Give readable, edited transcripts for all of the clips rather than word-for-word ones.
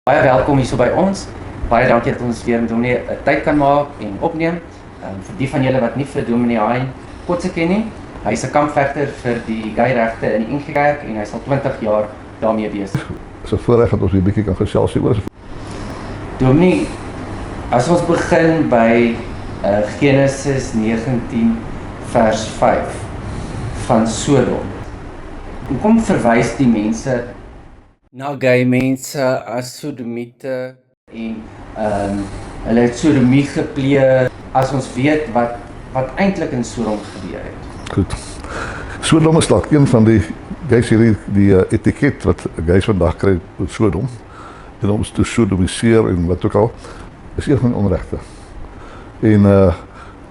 Baie welkom hier so by ons. Baie dankie dat ons weer met hom 'n tyd kan maak en opneem. Vir die van julle wat nie vir Dominee Hein Kotse ken nie, hy is 'n kampvegter vir die gay-regte in die NG Kerk en hy is al 20 jaar daarmee besig. Dis 'n voorreg dat ons weer 'n bietjie kan gesels hieroor. Dominee, as ons begin by Genesis 19 vers 5 van Sodom. Hoekom verwys die mense na gay mense as sodomiete en hulle het sodomie gepleeg as ons weet wat eintlik in Sodom gebeur het? Goed. Sodom is dalk een van die gays hierdie etiket wat gays vandag kry met Sodom. En om te sodomiseer en wat ook al, is een van die onregte. En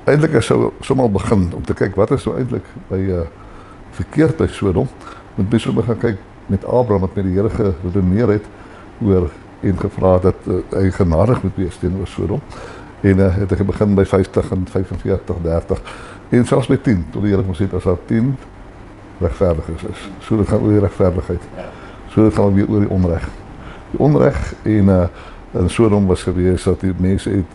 eintlik is sommer begin om te kyk wat is nou eintlik verkeerd by Sodom. Moet mens sommer gaan kyk met Abraham wat met die Here geredeneer het oor en gevra dat hy genadig moet wees teenoor Sodom. En het hy begin by 50 en 45, 30 en selfs by 10, tot die Here ons het as daar 10 regverdiges is. So dit gaan oor die regverdigheid. So dit gaan weer oor die onreg. Die onreg en Sodom was gewees dat die mense het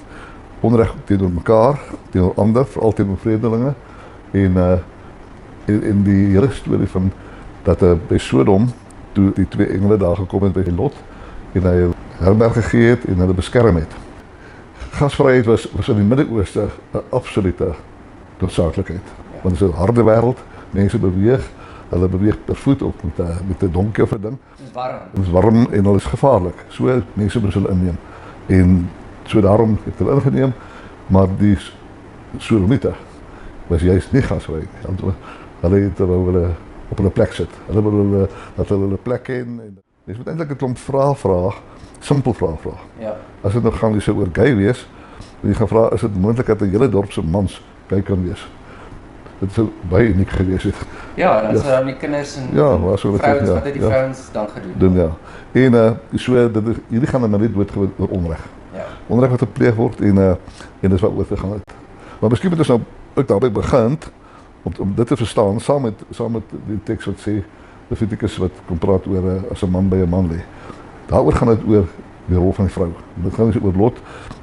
onreg teenoor mekaar, teenoor ander, veral teenoor vreemdelinge. En die hele storie van dat by Sodom, toe die 2 engele daar gekom het by Lot, en hy herberg gegee het en hulle beskerm het. Gasvryheid was in die Midde-Ooste 'n absolute noodsaaklikheid. Want dit is 'n harde wêreld, mense beweeg, hulle beweeg per voet op met 'n donkie of 'n ding. Dit is warm en hulle is gevaarlik. So mense moet hulle inneem. En so daarom het hulle ingeneem, maar die Sodomiete was juist nie gasvry nie. Hulle het hulle op hulle plek sit. Hulle wil dat hulle plek ken. Mens moet eintlik 'n klomp vrae, simpel vrae vra. Ja. As dit nog gaan wees oor gay wees, wil jy gaan vra, is dit moontlik dat 'n hele dorp se mans gay kan wees? Dit sou baie uniek gewees het. Ja, dan sou dan die kinders en vrouens wat het die vrouens dan gedoen. Ja. En so hierdie gaan dan net doodgewoon oor onreg. Ja. Onreg wat gepleeg word en dis wat oor gegaan het. Maar miskien moet ons nou ook daarby begin om dit te verstaan saam met die teks wat sê Levitikus wat kom praat oor as 'n man by 'n man lê. Daaroor gaan dit oor die rol van die vrou. Dit gaan oor Lot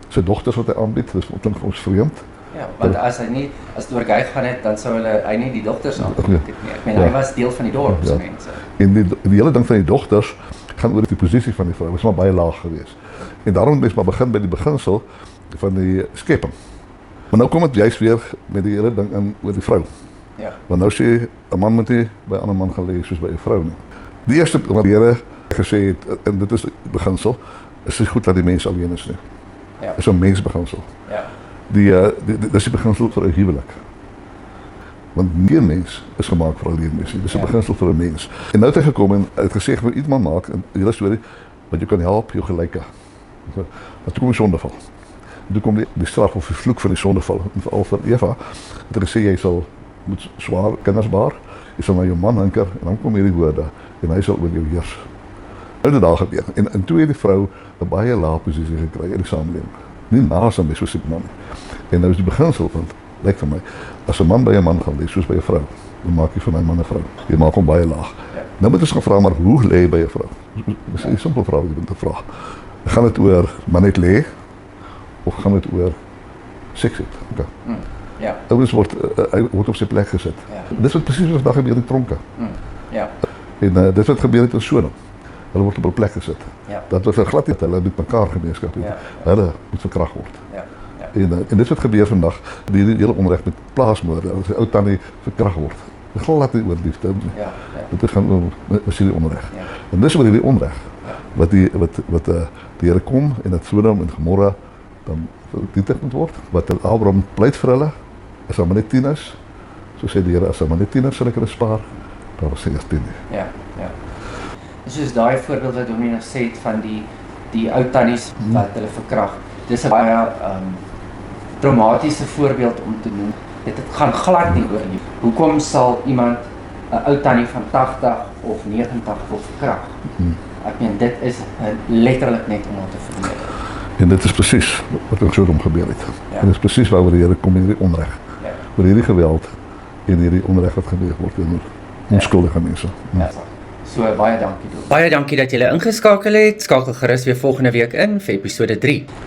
sy dogters wat hy aanbied. Dis klink vir ons vreemd. Ja, want as dit oor gay gaan het, dan sou hy nie die dogters aanbied nie. Ek meen hy was deel van die dorp se mense. En die hele ding van die dogters gaan oor die posisie van die vrou. Dit is maar baie laag geweest. En daarom moet mens maar begin by die beginsel van die skepping. Maar nou kom dit juist weer met die hele ding in oor die vrou. Ja. Want nou sê 'n man moet nie by 'n ander man gaan lê soos by 'n vrou nie. Die eerste wat die Here gesê het, en dit is die beginsel, is dit goed dat die mens alleen is nie. Ja. Is 'n mensbeginsel. Ja. Dis die beginsel vir 'n huwelik. Want nie 'n mens is gemaak vir alleen wees nie. Dis 'n beginsel vir 'n mens. En nou het hy gekom en het gesê vir iemand maak in die hele storie wat jy kan help jou gelyke. Dat kom die sondeval. Toe kom die straf of die vloek van die sondeval, veral vir Eva. Het hy gesê jy moet swaar kinders baar, jy sal na jou man hinker en dan kom hierdie woorde en hy sal oor jou heers. Nou het dit daar gebeur. En toe het die vrou 'n baie lae posisie gekry in die samelewing. Nie naas aan soos die man nie. En nou is die beginsel van lyk vir my, as 'n man by 'n man gaan lê soos by 'n vrou, dan maak jy van my man 'n vrou. Jy maak hom baie laag. Ja. Nou moet ons gaan vra maar hoe lê jy by 'n vrou? Dis 'n simpel vraag wat jy moet vra. Gaan dit oor maar net lê of gaan dit oor seks het? Okay. Ja. Ouens word op sy plek gesit. Ja. Dis wat presies vandag gebeur in tronke. Ja. En dit wat gebeur het in Sodom. Hulle word op 'n plek gesit. Ja. Dat was 'n glad nie hulle met mekaar gemeenskap het. Ja. Hulle moet verkragt word. Ja. En dit wat gebeur vandag, die hele onreg met plaasmoorde, as 'n ou tannie verkragt word. Dit gaan glad nie oor liefde nie. Ja. Dit gaan oor hierdie onreg. Ja. En dis oor hierdie onreg wat die Here kom en dat Sodom en Gomorra dan vernietig moet word. Wat Abraham pleit vir hulle, as hulle maar net 10 is, so sê die Here, as hulle maar net 10 is, sal ek hulle spaar. Daar was eers 10 nie. Ja. Soos daai voorbeeld wat Dominee nou sê het van die ou tannies wat hulle verkragt. Dis 'n baie traumatiese voorbeeld om te noem. Dit gaan glad nie oor nie. Hoekom sal iemand 'n ou tannie van 80 of 90 wil verkragt? Ek meen dit is letterlik net om te vermoed. En dit is presies wat in Sodom gebeur het. Ja. En dit is presies waaroor die Here kom in hierdie onreg. Ja. Oor hierdie geweld en hierdie onreg wat gebeur word teenoor onskuldige mense. Ja. So baie dankie Doel. Baie dankie dat julle ingeskakel het. Skakel gerus weer volgende week in vir episode 3.